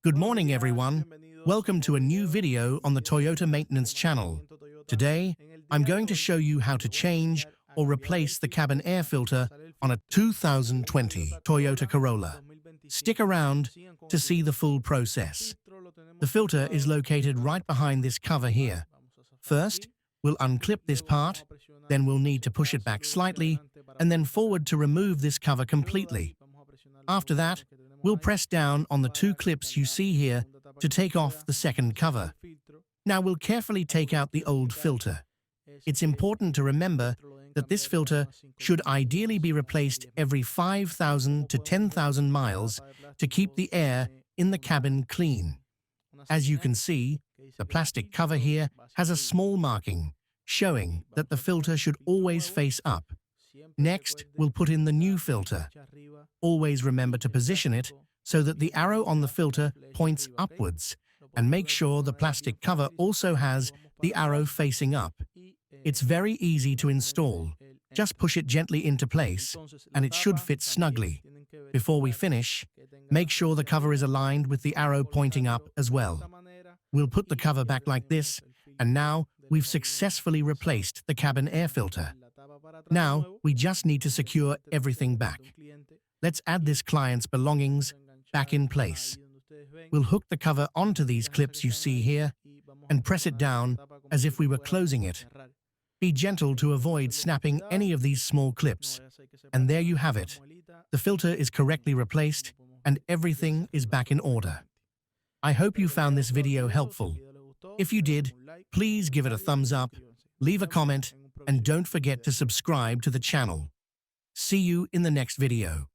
Good morning, everyone. Welcome to a new video on the Toyota Maintenance channel. Today, I'm going to show you how to change or replace the cabin air filter on a 2020 Toyota Corolla. Stick around to see the full process. The filter is located right behind this cover here. First, we'll unclip this part, then we'll need to push it back slightly, and then forward to remove this cover completely. After that, we'll press down on the two clips you see here to take off the second cover. Now we'll carefully take out the old filter. It's important to remember that this filter should ideally be replaced every 5,000 to 10,000 miles to keep the air in the cabin clean. As you can see, the plastic cover here has a small marking, showing that the filter should always face up. Next, we'll put in the new filter. Always remember to position it so that the arrow on the filter points upwards, and make sure the plastic cover also has the arrow facing up. It's very easy to install. Just push it gently into place, and it should fit snugly. Before we finish, make sure the cover is aligned with the arrow pointing up as well. We'll put the cover back like this, and now we've successfully replaced the cabin air filter. Now, we just need to secure everything back. Let's add this client's belongings back in place. We'll hook the cover onto these clips you see here and press it down as if we were closing it. Be gentle to avoid snapping any of these small clips. And there you have it. The filter is correctly replaced and everything is back in order. I hope you found this video helpful. If you did, please give it a thumbs up, leave a comment, and don't forget to subscribe to the channel. See you in the next video.